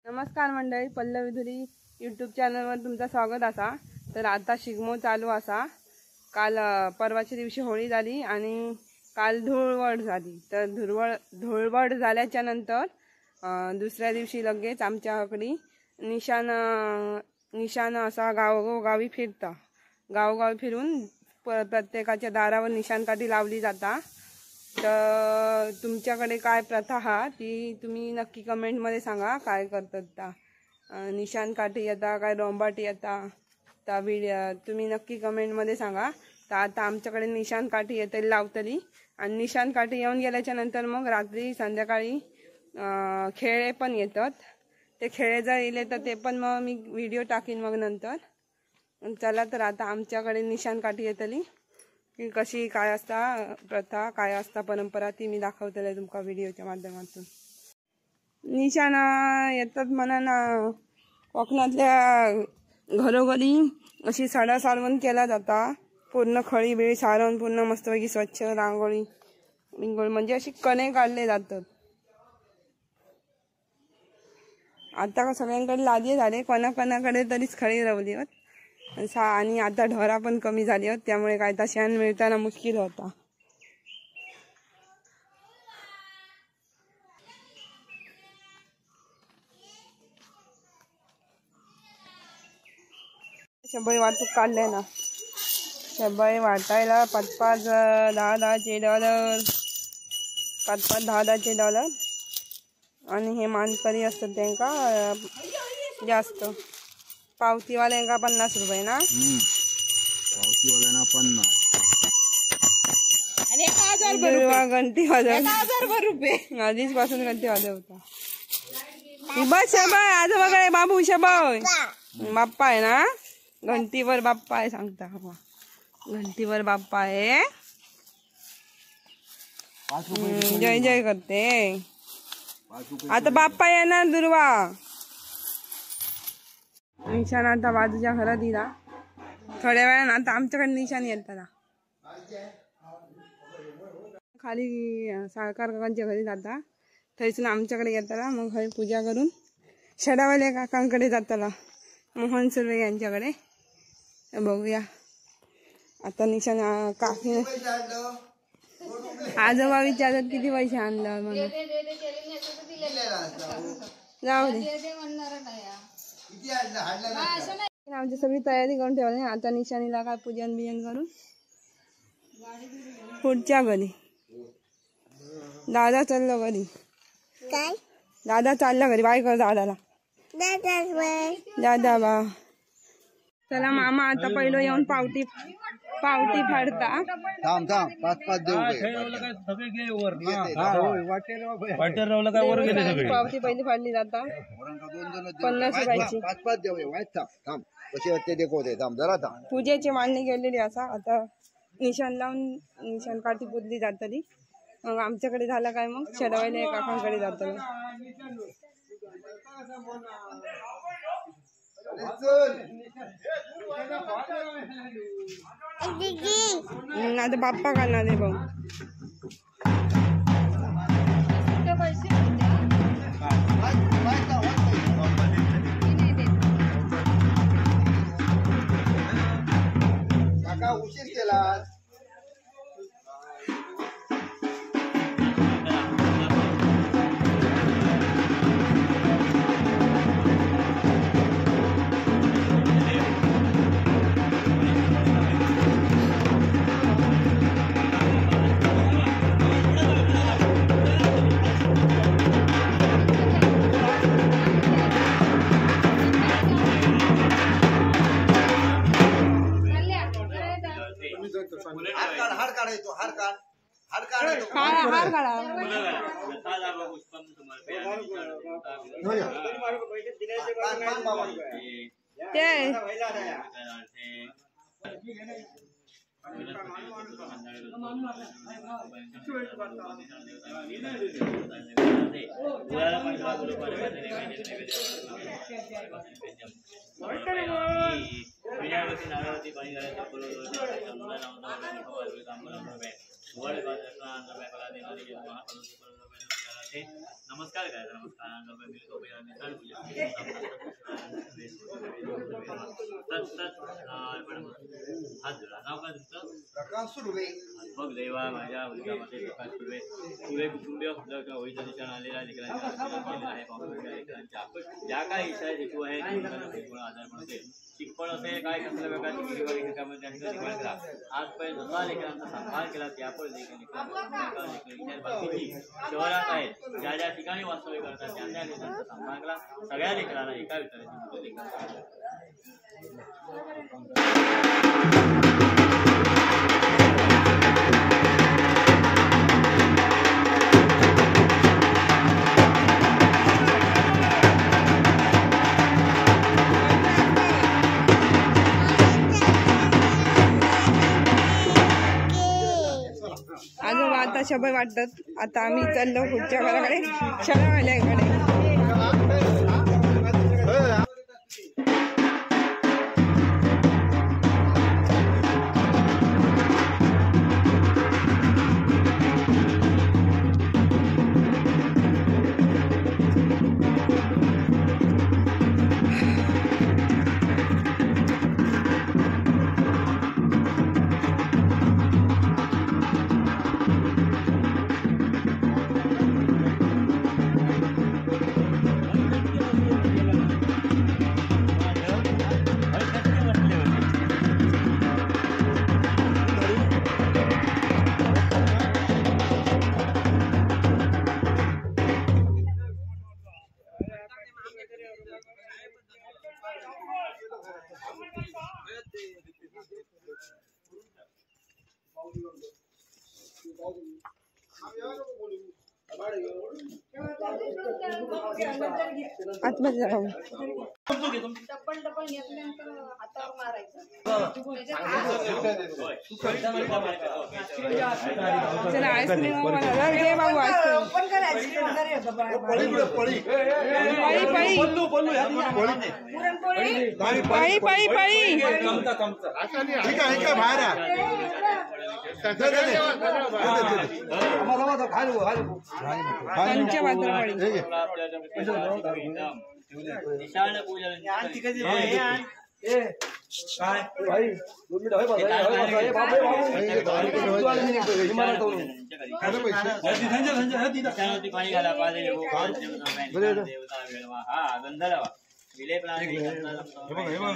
नमस्कार मंडळी, पल्लविधुरी यूट्यूब चॅनलवर तुमचं स्वागत असा। तर आता शिगमो चालू असा। काल परवाच्या दिवशी होळी झाली आणि काल धुळवड झाली। तर धुळवड झाल्याच्या नंतर दुसऱ्या दिवशी लगेच आमच्याकडे निशाण असा गावोगावी फिरता। गावोगावी फिरून प्रत्येकाच्या दारावर निशाण काठी लावली जाता। तर तुमच्याकडे काय प्रथा हा ती तुम्ही नक्की कमेंट मध्ये सांगा। काय करतात ता निशाण काठी येता काय रोंबाटी येता ता तुम्ही नक्की कमेंट मध्ये सांगा। तर आता आमच्याकडे निशाण काठी येते लावतली आणि निशाण काठी येऊन गेल्याच्या नंतर मग रात्री संध्याकाळी खेळे पण येतात। ते खेळे जर येले तर ते पण मग मी व्हिडिओ टाकीन मग नंतर। चला तर आता आमच्याकडे निशाण काठी येतली की कशी काय असता प्रथा काय असता परंपरा ती मी दाखवतले तुमका व्हिडिओच्या माध्यमातून। निशाण येतात म्हणा कोकणातल्या घरोघरी अशी सडा सारवण केला जाता। पूर्ण खळी बिळी सारवून पूर्ण मस्तपैकी स्वच्छ रांगोळी म्हणजे अशी कणे काढले जातात। आता का सगळ्यांकडे लादी झाले, कोणाकोणाकडे तरीच खळी रवली होत आणि आता ढोरा पण कमी झाली होत, त्यामुळे काय ता शेण मिळताना मुश्किल होता। शबई वाटूक काढले ना, शबई वाटायला $5-5 $10 $5-10 $10 आणि हे मानकरी असतात त्यांका जास्त। पावतीवाल्यांका $50 ना, पावतीवाल्यांना 50 आणि $1000 घंटी वाजव $1000 आधीच पासून घंटी वाजवता। बस शबाय आजोबाकडे बाबू शबाय बाप्पा आहे ना, घंटीवर बाप्पा आहे सांगता। घंटीवर बाप्पा आहे, जय जय करते। आता बाप्पा येणार दुर्वा। निशाण आता बाजूच्या घरात दिला, थोड्या वेळानं आता आमच्याकडे निशाण येतात। खाली साळकार काकांच्या घरी जाता, थंयसून आमच्याकडे येताला, मग हय पूजा करून शडावाल्या काकांकडे जाताला मोहन सुर्वे यांच्याकडे। बघूया आता निशाण काकी आजोबा विचारतात किती पैसे आणलं म्हणून। जाऊ दे, आमची सगळी तयारी करून ठेवली। आता निशाणीला काय पूजन बिजन करून पुढच्या घरी दादा चाललो घरी। काय दादा चालला घरी, बाय कर दादाला दादा बा। चला मामा आता पहिलं येऊन पावती फाडता। थांब 5-5 देऊ पावती पहिली फाडली जाता $50 5-5 देऊ थांब कशी वाटते देखो दे थांब जरा थांब। पूजेची मांडणी केलेली असा, आता निशाण लावून निशाण काठी पुजली जातली। मग आमच्याकडे झाला काय मग शडवायला काकांकडे जातलं। आता बाप्पा करणार आहे भाऊ। काका उशीर केला। हार काढायचो हार काढा इथे नमस्कार करायचा. नमस्कार हात जोडा. नाव काय तुमचं? प्रकाश सुर्वे. बघ देवा माझ्या उद्योगामध्ये प्रकाश सुर्वे सुरे कुटुंबीय होळीचा निशाण आलेला लेकरांच्या केलेला आहे. पावसाळ्याच्या लेकरांच्या ज्या काय इच्छा हेतू आहे आधार पण असेल शिकवण असेल काय कसल्या प्रकारची त्यांचं निर्माण करा. आजपर्यंत जसा लेकरांचा सांभाळ केला त्यापर बाकीची शहरात आहेत ज्या ज्या ठिकाणी वास्तव्य करतात त्या त्या लेकरांचा सांभाळ केला. सगळ्या लेकरांना एका विचाराची लेकर आजोबा आता शबय वाटतात. आता आम्ही चाललो पुढच्या घराकडे शबयवाल्याकडे. आतमध्ये जाऊ. चला आईस्क्रीम घे बाबू. पळी पळी पळी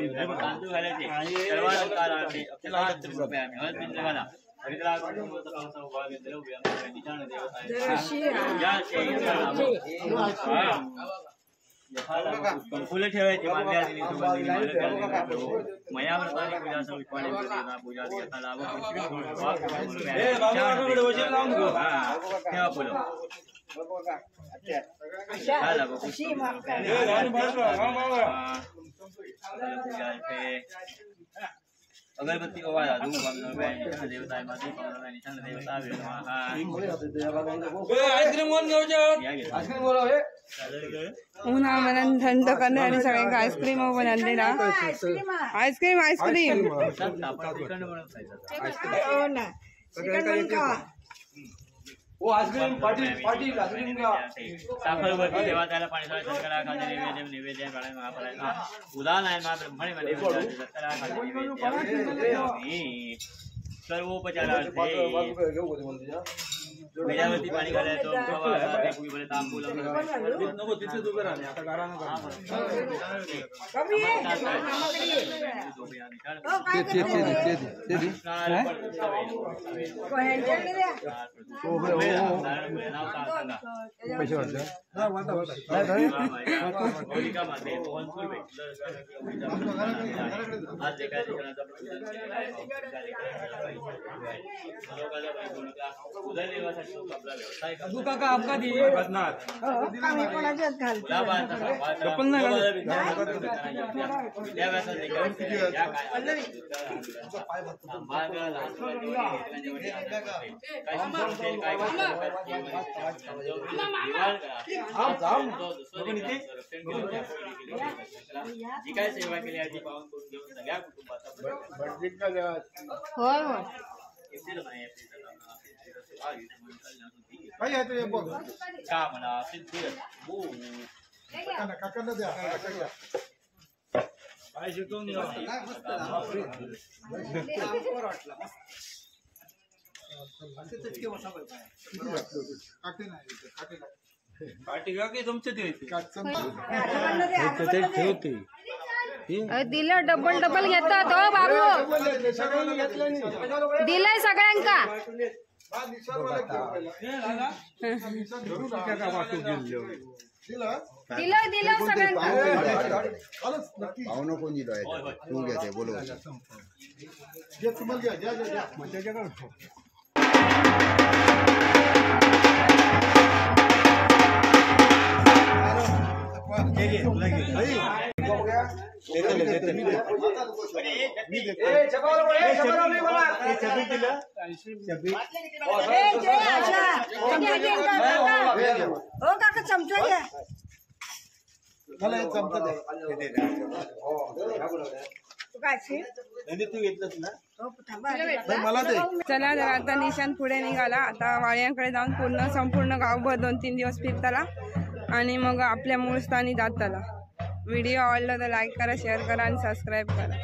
विले तांदूळ घालायचे सर्वात रुपये आम्ही हळद पिंड घाला. फुलं ठेवायची मयाव्रताने पूजा पूजा ठेवा फुलं अगरबत्ती को वाला धूप देवता है माती निशान देवता आईस्क्रीम आईस्क्रीम बोला उन्हा मला थंड करण्यासाठी सगळ्यांना आईस्क्रीम बनवलेला. आईस्क्रीम आईस्क्रीम वो आइसक्रीम पार्टी पार्टी आइसक्रीम का साखरवरती देवा त्याला पाणी शंकरा खाते नैवेद्य नैवेद्य काढाय महाफळाचा उदान आहे मा ब्रह्मणे मध्ये शंकरा खाते नैवेद्य सर्वोपचारार्थे वेळावरती पाणी घालायचं पूर्वी तांबूल नको तिथे उभे राहणे आता गारानं काका आपका दिए बदनाथ जी काय सेवा केली आहे ती पाहून करून घेऊन सगळ्या कुटुंबाचा होय होय का म्हणा सिद्धी हो काकांना द्या काय शिकवून पार्टी का की तुमच्या ठेवते दिलं डबल डबल घेतात हो बाबू दिलंय सगळ्यांका दिलं दिलं सगळ्यांका पाहुणं कोण दिलं आहे तू घेते बोलव हो काका चमचा घ्या चला तर आता निशांत पुढे निघाला. आता वाळ्यांकडे जाऊन संपूर्ण गावभर 2-3 दिवस फिरताला आणि मग आपल्या मूळ स्थानी जाताला. व्हिडिओ आवडला तर लाईक करा, शेअर करा आणि सबस्क्राईब करा.